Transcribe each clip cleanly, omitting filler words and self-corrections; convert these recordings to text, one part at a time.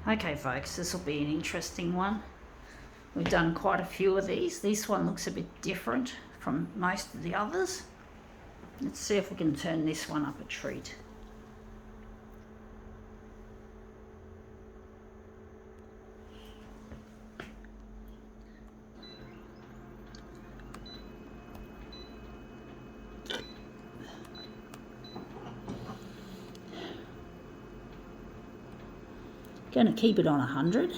Okay folks, this will be an interesting one. We've done quite a few of these. This one looks a bit different from most of the others. Let's see if we can turn this one up a treat. Going to keep it on 100.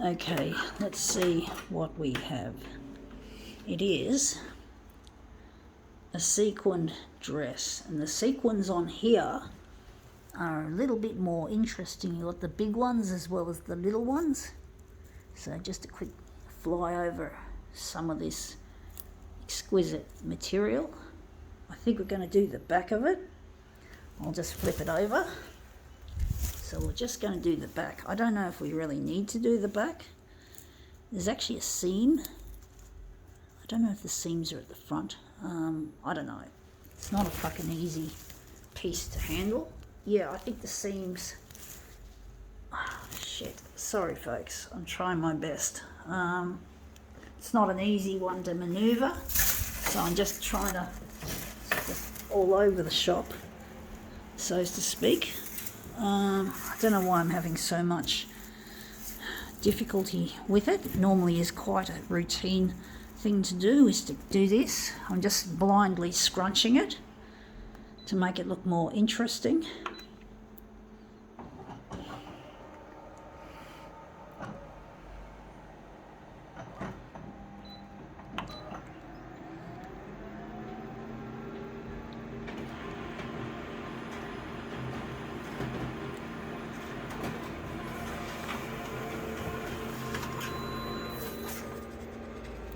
Okay, let's see what we have. It is a sequined dress, and the sequins on here are a little bit more interesting. You've got the big ones as well as the little ones. So just a quick fly over some of this exquisite material. I think we're going to do the back of it. I'll just flip it over. So we're just going to do the back. I don't know if we really need to do the back. There's actually a seam. I don't know if the seams are at the front. I don't know. It's not a fucking easy piece to handle. Yeah, I think the seams... Oh, shit. Sorry, folks. I'm trying my best. It's not an easy one to maneuver. So I'm just trying to... all over the shop, so to speak. I don't know why I'm having so much difficulty with it. It normally is quite a routine thing to do, is to do this. I'm just blindly scrunching it to make it look more interesting.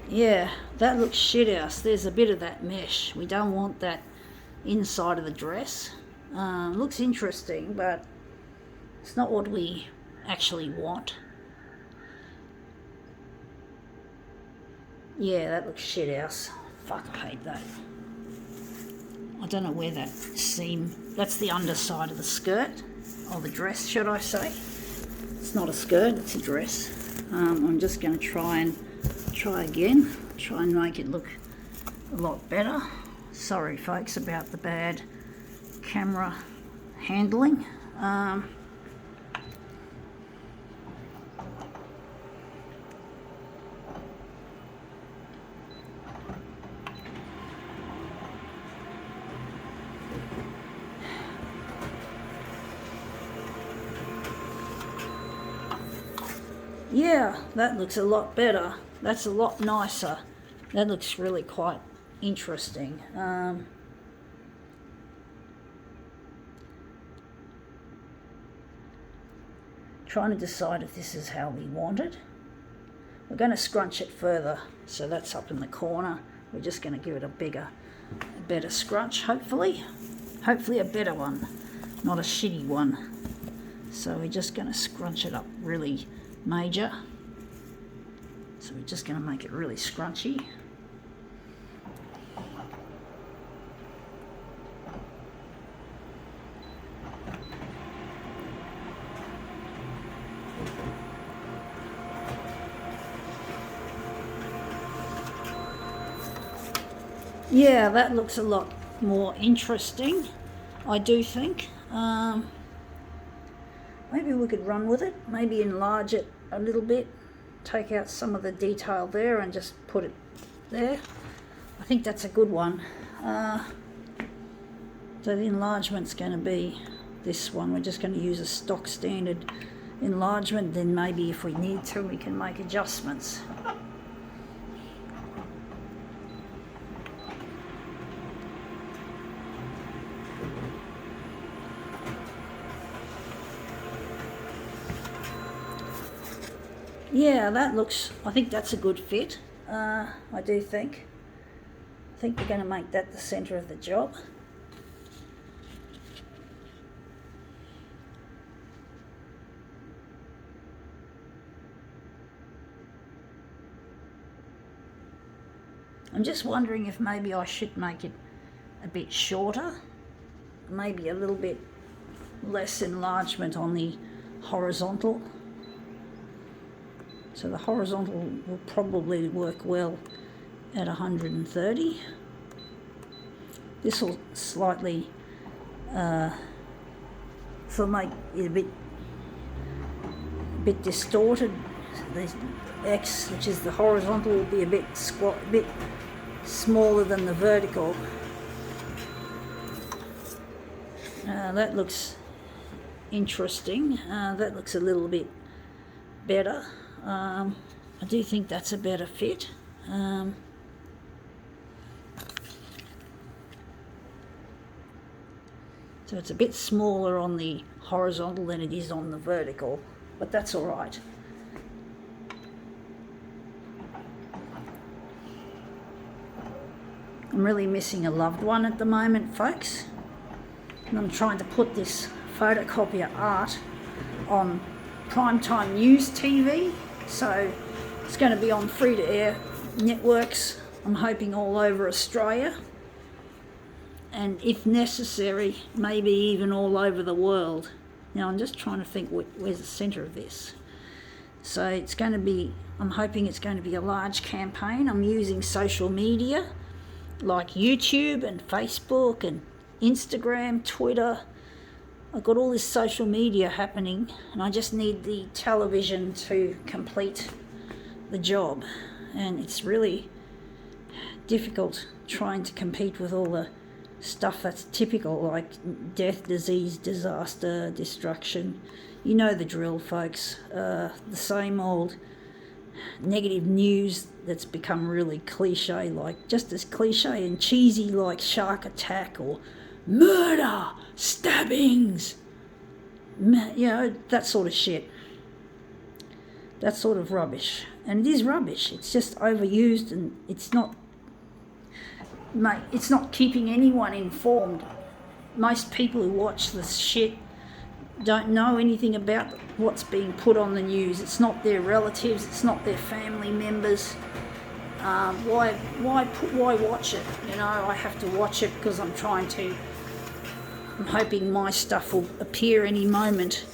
Yeah, that looks shit house. There's a bit of that mesh. We don't want that inside of the dress. Looks interesting, but it's not what we actually want. Yeah, that looks shit house. Fuck, I hate that. I don't know where that seam... That's the underside of the skirt, or the dress, should I say. It's not a skirt, it's a dress. I'm just going to try again, try and make it look a lot better. Sorry folks about the bad camera handling. Yeah, that looks a lot better. That's a lot nicer. That looks really quite interesting. Trying to decide if this is how we want it. We're going to scrunch it further, so that's up in the corner. We're just going to give it a better scrunch, hopefully. Hopefully a better one, not a shitty one. So we're just going to scrunch it up really major. So we're just going to make it really scrunchy. Yeah, that looks a lot more interesting, I do think. Maybe we could run with it, maybe enlarge it a little bit, take out some of the detail there and just put it there. I think that's a good one. So the enlargement's going to be this one. We're just going to use a stock standard enlargement, then maybe if we need to we can make adjustments. yeah, that looks, I think that's a good fit. I do think. I think we're going to make that the centre of the job. I'm just wondering if maybe I should make it a bit shorter, maybe a little bit less enlargement on the horizontal. So the horizontal will probably work well at 130. This will slightly so make it a bit distorted. The X, which is the horizontal, will be a bit smaller than the vertical. That looks interesting. That looks a little bit better. I do think that's a better fit. So it's a bit smaller on the horizontal than it is on the vertical, but that's all right. I'm really missing a loved one at the moment, folks. And I'm trying to put this photocopier art on primetime news TV. So it's going to be on free-to-air networks, I'm hoping all over Australia. And if necessary, maybe even all over the world. Now I'm just trying to think where's the centre of this. So it's going to be, I'm hoping it's going to be a large campaign. I'm using social media like YouTube and Facebook and Instagram, Twitter. I've got all this social media happening and I just need the television to complete the job. And it's really difficult trying to compete with all the stuff that's typical, like death, disease, disaster, destruction. You know the drill, folks. The same old negative news that's become really cliche, like just as cliche and cheesy like shark attack or murder, stabbings, you know, that sort of shit. That sort of rubbish. And it is rubbish. It's just overused and it's not keeping anyone informed. Most people who watch this shit don't know anything about what's being put on the news. It's not their relatives, it's not their family members. Why watch it? You know, I have to watch it because I'm hoping my stuff will appear any moment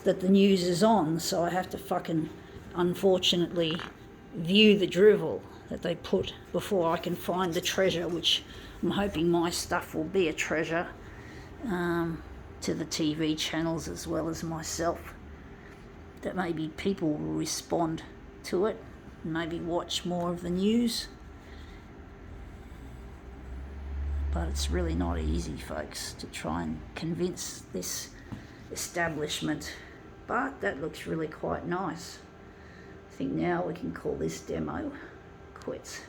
that the news is on, so I have to fucking, unfortunately, view the drivel that they put before I can find the treasure, which I'm hoping my stuff will be a treasure to the TV channels as well as myself, that maybe people will respond to it and maybe watch more of the news. But it's really not easy, folks, to try and convince this establishment. But that looks really quite nice. I think now we can call this demo quits.